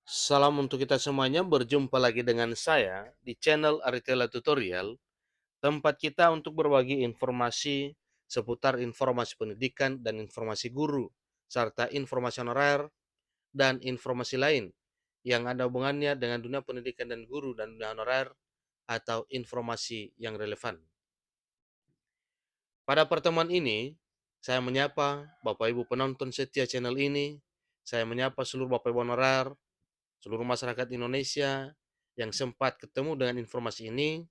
Salam untuk kita semuanya, berjumpa lagi dengan saya di channel Aritela Tutorial, tempat kita untuk berbagi informasi seputar informasi pendidikan dan informasi guru, serta informasi honorer dan informasi lain yang ada hubungannya dengan dunia pendidikan dan guru dan dunia honorer atau informasi yang relevan. Pada pertemuan ini, saya menyapa Bapak Ibu penonton setia channel ini, saya menyapa seluruh Bapak Ibu honorer, seluruh masyarakat Indonesia yang sempat ketemu dengan informasi ini.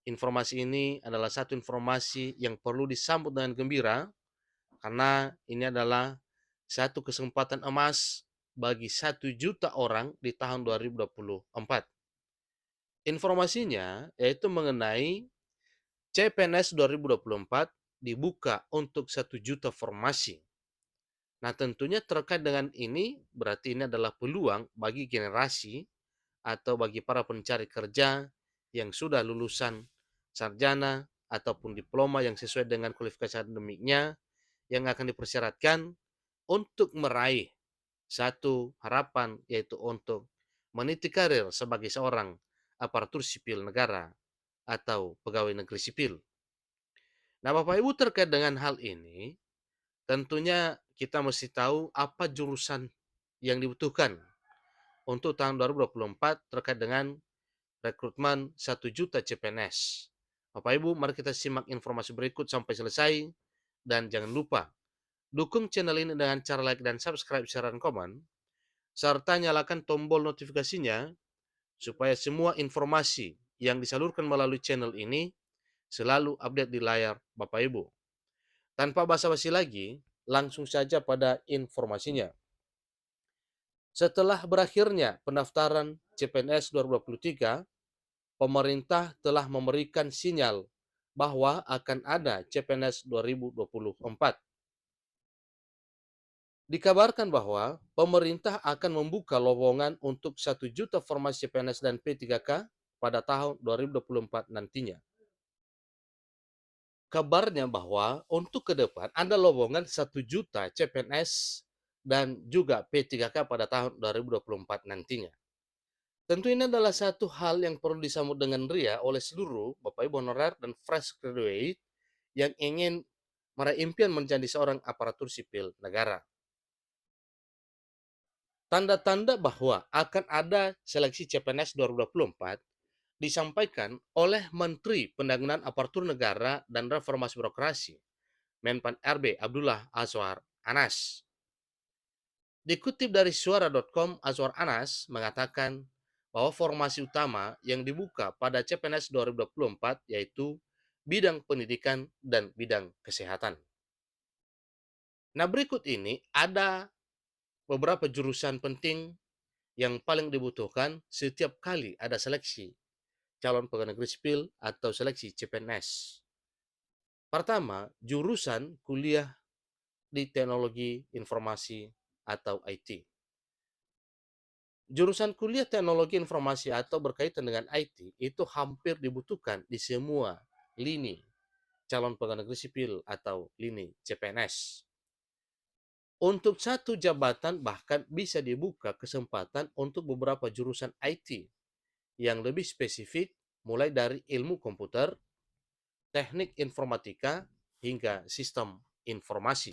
Informasi ini adalah satu informasi yang perlu disambut dengan gembira karena ini adalah satu kesempatan emas bagi 1 juta orang di tahun 2024. Informasinya yaitu mengenai CPNS 2024 dibuka untuk 1 juta formasi. Nah, tentunya terkait dengan ini berarti ini adalah peluang bagi generasi atau bagi para pencari kerja yang sudah lulusan sarjana ataupun diploma yang sesuai dengan kualifikasi akademiknya yang akan dipersyaratkan untuk meraih satu harapan, yaitu untuk meniti karir sebagai seorang aparatur sipil negara atau pegawai negeri sipil. Nah, Bapak Ibu, terkait dengan hal ini, tentunya kita mesti tahu apa jurusan yang dibutuhkan untuk tahun 2024 terkait dengan rekrutmen 1 juta CPNS. Bapak Ibu, mari kita simak informasi berikut sampai selesai. Dan jangan lupa, dukung channel ini dengan cara like dan subscribe, share, dan komen. Serta nyalakan tombol notifikasinya supaya semua informasi yang disalurkan melalui channel ini selalu update di layar Bapak Ibu. Tanpa basa-basi lagi, langsung saja pada informasinya. Setelah berakhirnya pendaftaran CPNS 2023, pemerintah telah memberikan sinyal bahwa akan ada CPNS 2024. Dikabarkan bahwa pemerintah akan membuka lowongan untuk 1 juta formasi CPNS dan P3K pada tahun 2024 nantinya. Kabarnya bahwa untuk ke depan ada lowongan 1 juta CPNS dan juga P3K pada tahun 2024 nantinya. Tentu ini adalah satu hal yang perlu disambut dengan ria oleh seluruh Bapak Ibu honorer dan fresh graduate yang ingin meraih impian menjadi seorang aparatur sipil negara. Tanda-tanda bahwa akan ada seleksi CPNS 2024 disampaikan oleh Menteri Pendanaan Aparatur Negara dan Reformasi Birokrasi, Menpan RB Abdullah Azwar Anas. Dikutip dari suara.com, Azwar Anas mengatakan bahwa formasi utama yang dibuka pada CPNS 2024 yaitu bidang pendidikan dan bidang kesehatan. Nah, berikut ini ada beberapa jurusan penting yang paling dibutuhkan setiap kali ada seleksi calon pegawai negeri sipil atau seleksi CPNS. Pertama, jurusan kuliah di teknologi informasi atau IT. Jurusan kuliah teknologi informasi atau berkaitan dengan IT itu hampir dibutuhkan di semua lini calon pegawai negeri sipil atau lini CPNS. Untuk satu jabatan bahkan bisa dibuka kesempatan untuk beberapa jurusan IT yang lebih spesifik mulai dari ilmu komputer, teknik informatika, hingga sistem informasi.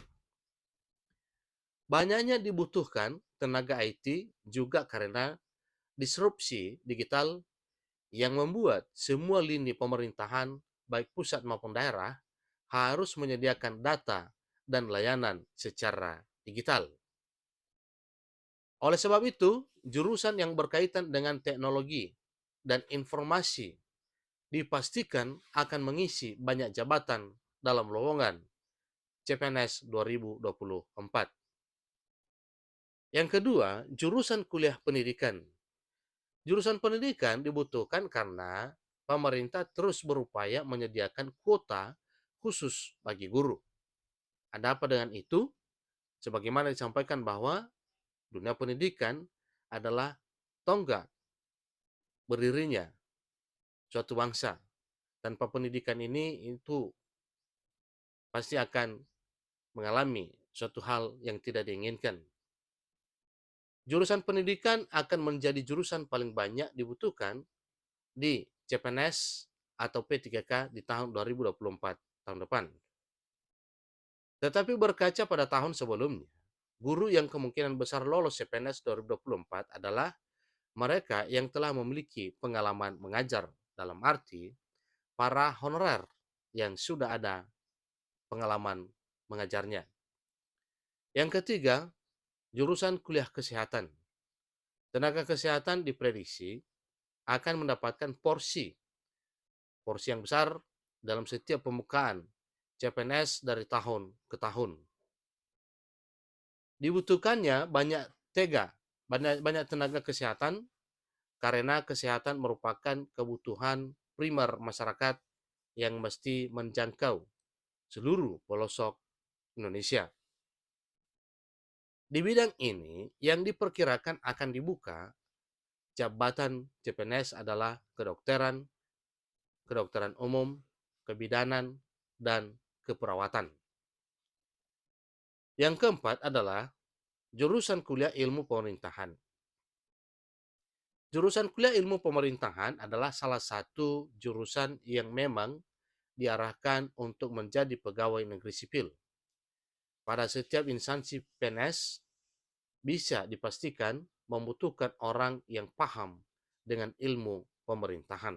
Banyaknya dibutuhkan tenaga IT juga karena disrupsi digital yang membuat semua lini pemerintahan, baik pusat maupun daerah, harus menyediakan data dan layanan secara digital. Oleh sebab itu, jurusan yang berkaitan dengan teknologi dan informasi dipastikan akan mengisi banyak jabatan dalam lowongan CPNS 2024. Yang kedua, jurusan kuliah pendidikan. Jurusan pendidikan dibutuhkan karena pemerintah terus berupaya menyediakan kuota khusus bagi guru. Ada apa dengan itu? Sebagaimana disampaikan bahwa dunia pendidikan adalah tonggak berdirinya suatu bangsa. Tanpa pendidikan ini itu pasti akan mengalami suatu hal yang tidak diinginkan. Jurusan pendidikan akan menjadi jurusan paling banyak dibutuhkan di CPNS atau P3K di tahun 2024 tahun depan. Tetapi berkaca pada tahun sebelumnya, guru yang kemungkinan besar lolos CPNS 2024 adalah mereka yang telah memiliki pengalaman mengajar, dalam arti para honorer yang sudah ada pengalaman mengajarnya. Yang ketiga, jurusan kuliah kesehatan. Tenaga kesehatan diprediksi akan mendapatkan porsi yang besar dalam setiap pembukaan CPNS dari tahun ke tahun. Dibutuhkannya banyak tenaga kesehatan karena kesehatan merupakan kebutuhan primer masyarakat yang mesti menjangkau seluruh pelosok Indonesia. Di bidang ini yang diperkirakan akan dibuka jabatan CPNS adalah kedokteran, kedokteran umum, kebidanan, dan keperawatan. Yang keempat adalah jurusan kuliah ilmu pemerintahan. Jurusan kuliah ilmu pemerintahan adalah salah satu jurusan yang memang diarahkan untuk menjadi pegawai negeri sipil. Pada setiap instansi PNS bisa dipastikan membutuhkan orang yang paham dengan ilmu pemerintahan.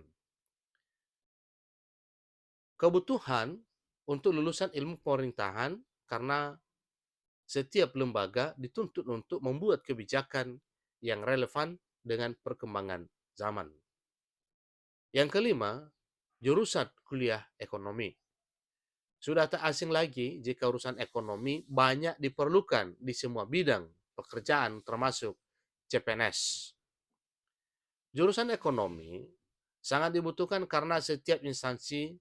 Kebutuhan untuk lulusan ilmu pemerintahan karena setiap lembaga dituntut untuk membuat kebijakan yang relevan dengan perkembangan zaman. Yang kelima, jurusan kuliah ekonomi. Sudah tak asing lagi jika urusan ekonomi banyak diperlukan di semua bidang pekerjaan termasuk CPNS. Jurusan ekonomi sangat dibutuhkan karena setiap instansi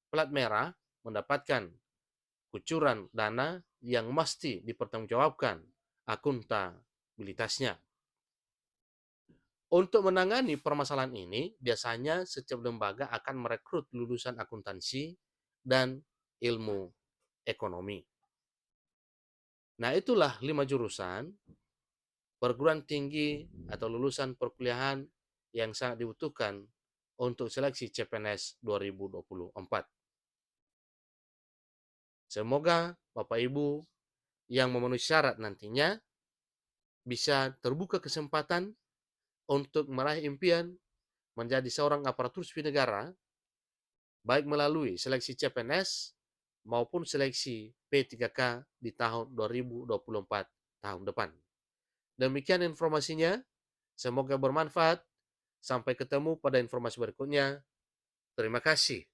plat merah mendapatkan kucuran dana yang mesti dipertanggungjawabkan akuntabilitasnya. Untuk menangani permasalahan ini, biasanya setiap lembaga akan merekrut lulusan akuntansi dan ilmu ekonomi. Nah, itulah 5 jurusan perguruan tinggi atau lulusan perkuliahan yang sangat dibutuhkan untuk seleksi CPNS 2024. Semoga Bapak Ibu yang memenuhi syarat nantinya bisa terbuka kesempatan untuk meraih impian menjadi seorang aparatur sipil negara, baik melalui seleksi CPNS maupun seleksi P3K di tahun 2024 tahun depan. Demikian informasinya, semoga bermanfaat. Sampai ketemu pada informasi berikutnya. Terima kasih.